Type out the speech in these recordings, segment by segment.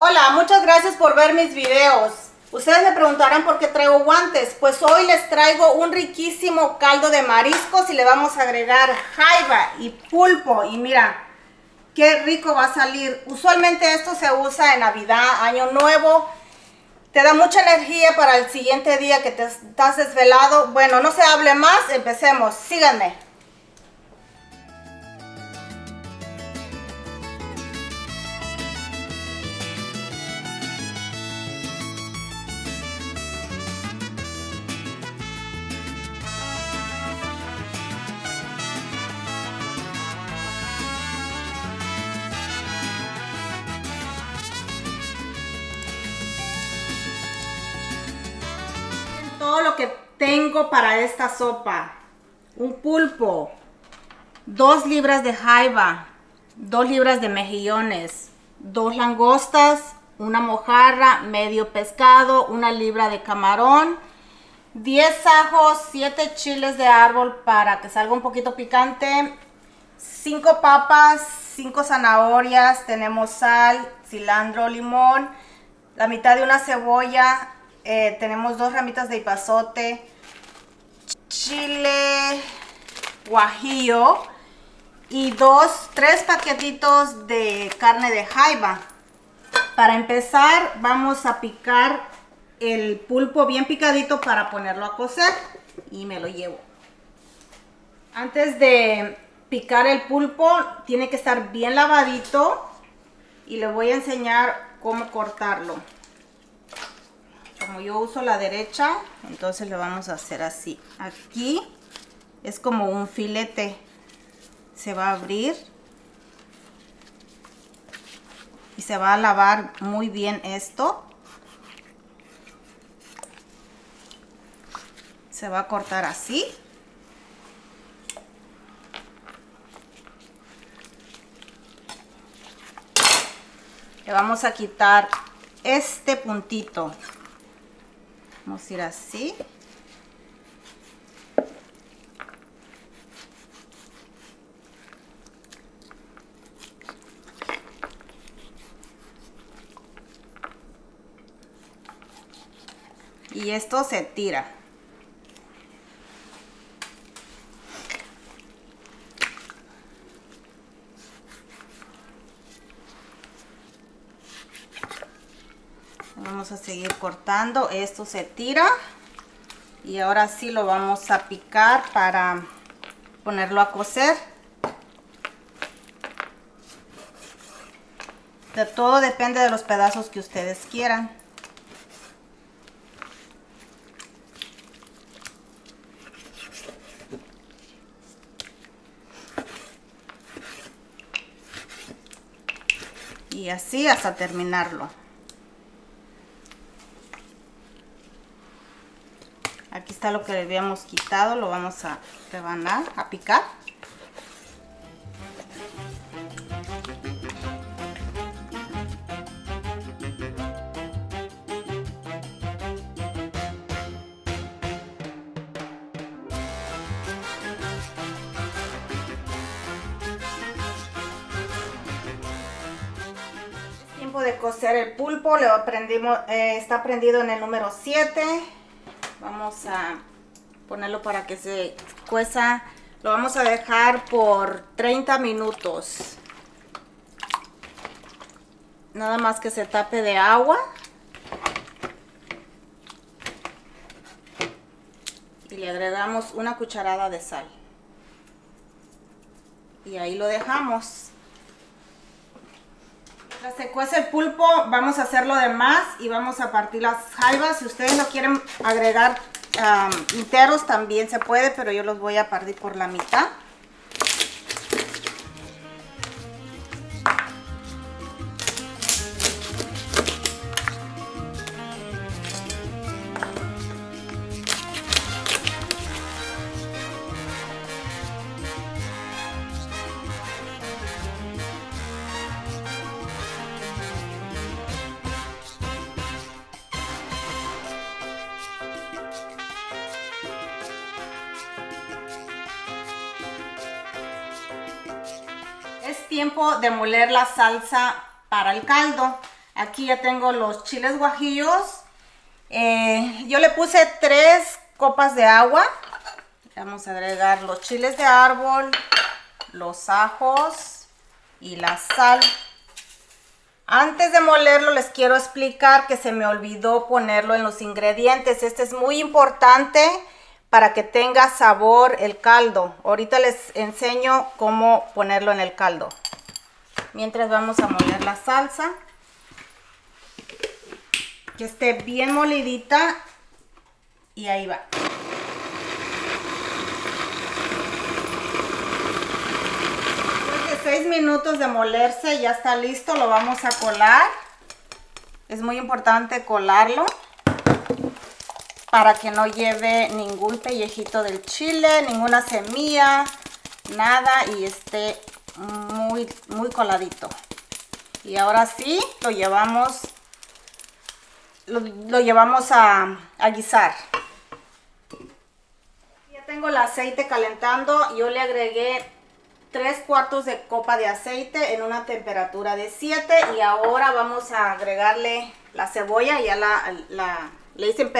Hola, muchas gracias por ver mis videos. Ustedes me preguntarán por qué traigo guantes. Pues hoy les traigo un riquísimo caldo de mariscos y le vamos a agregar jaiba y pulpo. Y mira, qué rico va a salir. Usualmente esto se usa en Navidad, Año Nuevo. Te da mucha energía para el siguiente día que te estás desvelado. Bueno, no se hable más, empecemos. Síganme. Todo lo que tengo para esta sopa: un pulpo, 2 libras de jaiba, 2 libras de mejillones, 2 langostas, una mojarra, medio pescado, 1 libra de camarón, 10 ajos, 7 chiles de árbol para que salga un poquito picante, 5 papas, 5 zanahorias, tenemos sal, cilantro, limón, la mitad de una cebolla. Tenemos 2 ramitas de epazote, chile guajillo y 3 paquetitos de carne de jaiba. Para empezar vamos a picar el pulpo bien picadito para ponerlo a cocer y me lo llevo. Antes de picar el pulpo tiene que estar bien lavadito y le voy a enseñar cómo cortarlo. Como yo uso la derecha, entonces lo vamos a hacer así. Aquí es como un filete, se va a abrir y se va a lavar muy bien esto. Se va a cortar así. Le vamos a quitar este puntito. Vamos a ir así. Y esto se tira. Vamos a seguir cortando. Esto se tira y ahora sí lo vamos a picar para ponerlo a cocer. De todo depende de los pedazos que ustedes quieran. Y así hasta terminarlo. Aquí está lo que le habíamos quitado, lo vamos a rebanar, a picar. Es tiempo de cocer el pulpo, está prendido en el número 7. Vamos a ponerlo para que se cueza. Lo vamos a dejar por 30 minutos. Nada más que se tape de agua. Y le agregamos 1 cucharada de sal. Y ahí lo dejamos. Mientras se cuece el pulpo, vamos a hacer lo demás y vamos a partir las jaibas. Si ustedes lo quieren agregar enteros también se puede, pero yo los voy a partir por la mitad. Es tiempo de moler la salsa para el caldo. Aquí ya tengo los chiles guajillos. Yo le puse 3 copas de agua. Vamos a agregar los chiles de árbol, los ajos y la sal. Antes de molerlo les quiero explicar que se me olvidó ponerlo en los ingredientes. Este es muy importante para que tenga sabor el caldo. Ahorita les enseño cómo ponerlo en el caldo. Mientras vamos a moler la salsa. Que esté bien molidita. Y ahí va. Después de 6 minutos de molerse ya está listo. Lo vamos a colar. Es muy importante colarlo para que no lleve ningún pellejito del chile, ninguna semilla, nada, y esté muy coladito. Y ahora sí lo llevamos a guisar. Ya tengo el aceite calentando. Yo le agregué 3/4 de copa de aceite en una temperatura de 7, y ahora vamos a agregarle la cebolla. Ya le hice en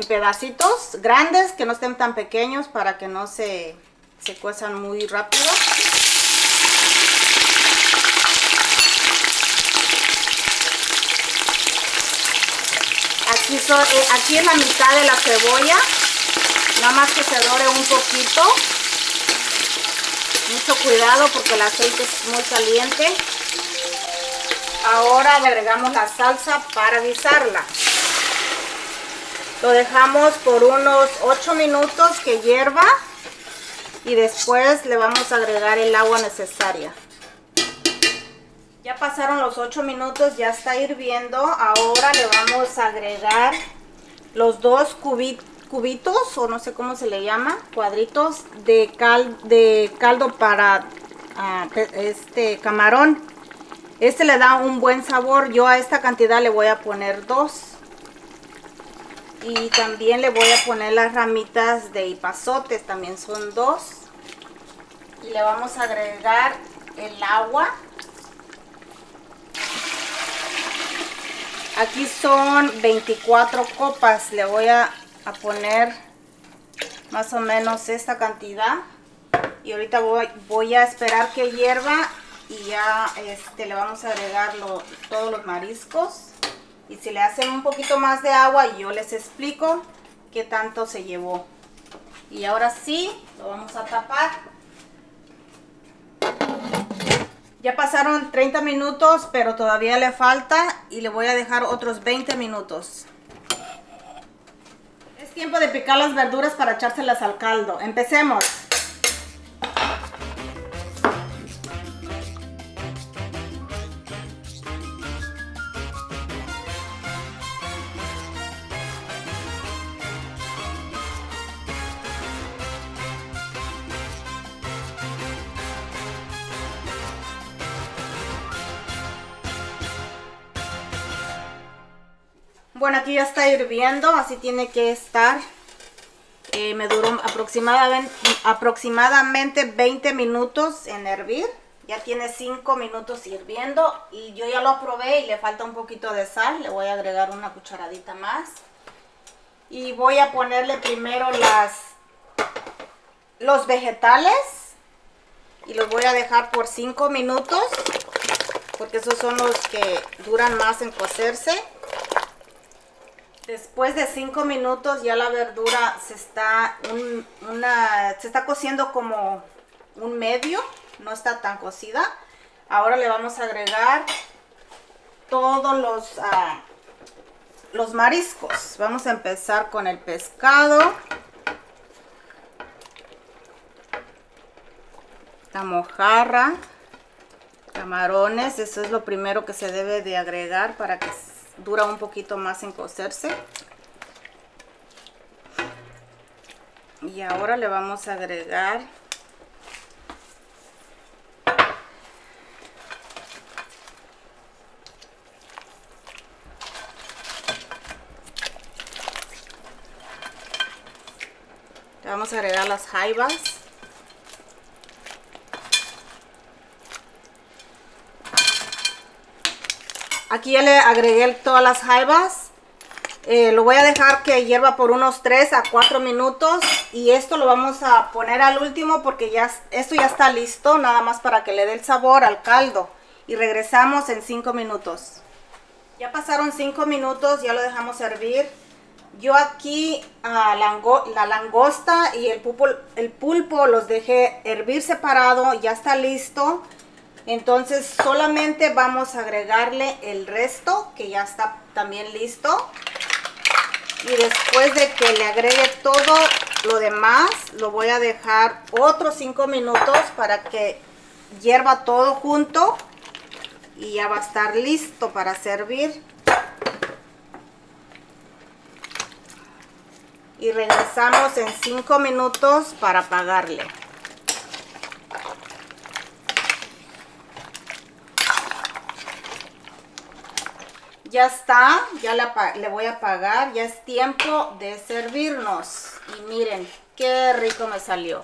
pedacitos grandes, que no estén tan pequeños, para que no se cuezan muy rápido. Aquí es la mitad de la cebolla, nada más que se dore un poquito. Mucho cuidado porque el aceite es muy caliente. Ahora le agregamos la salsa para guisarla. Lo dejamos por unos 8 minutos que hierva, y después le vamos a agregar el agua necesaria. Ya pasaron los 8 minutos, ya está hirviendo. Ahora le vamos a agregar los 2 cubitos, o no sé cómo se le llama, cuadritos de caldo para camarón. Este le da un buen sabor. Yo a esta cantidad le voy a poner 2. Y también le voy a poner las ramitas de epazotes, también son 2. Y le vamos a agregar el agua. Aquí son 24 copas. Le voy a poner más o menos esta cantidad. Y ahorita voy a esperar que hierva, y ya le vamos a agregar todos los mariscos. Y si le hacen un poquito más de agua, yo les explico qué tanto se llevó. Y ahora sí, lo vamos a tapar. Ya pasaron 30 minutos, pero todavía le falta, y le voy a dejar otros 20 minutos. Es tiempo de picar las verduras para echárselas al caldo. Empecemos. Bueno, aquí ya está hirviendo, así tiene que estar. Me duró aproximadamente 20 minutos en hervir. Ya tiene 5 minutos hirviendo, y yo ya lo probé y le falta un poquito de sal. Le voy a agregar una cucharadita más. Y voy a ponerle primero los vegetales, y los voy a dejar por 5 minutos, porque esos son los que duran más en cocerse. Después de 5 minutos ya la verdura se está cociendo como un medio, no está tan cocida. Ahora le vamos a agregar todos los mariscos. Vamos a empezar con el pescado, la mojarra, camarones. Eso es lo primero que se debe de agregar para que dura un poquito más en cocerse. Y ahora le vamos a agregar las jaibas. Aquí ya le agregué todas las jaibas. Lo voy a dejar que hierva por unos 3 a 4 minutos. Y esto lo vamos a poner al último porque esto ya está listo. Nada más para que le dé el sabor al caldo. Y regresamos en 5 minutos. Ya pasaron 5 minutos, ya lo dejamos hervir. Yo aquí la langosta y el pulpo los dejé hervir separado. Ya está listo. Entonces solamente vamos a agregarle el resto que ya está también listo. Y después de que le agregue todo lo demás, lo voy a dejar otros 5 minutos para que hierva todo junto. Y ya va a estar listo para servir. Y regresamos en 5 minutos para apagarle. Ya está, ya le voy a apagar. Ya es tiempo de servirnos. Y miren, qué rico me salió.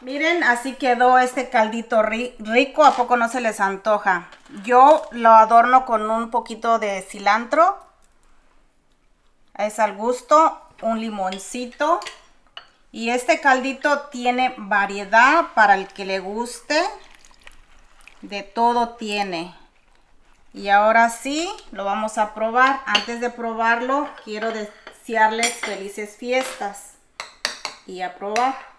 Miren, así quedó este caldito rico. ¿A poco no se les antoja? Yo lo adorno con un poquito de cilantro. Es al gusto. Un limoncito. Y este caldito tiene variedad para el que le guste. De todo tiene. Y ahora sí, lo vamos a probar. Antes de probarlo, quiero desearles felices fiestas. Y a probar.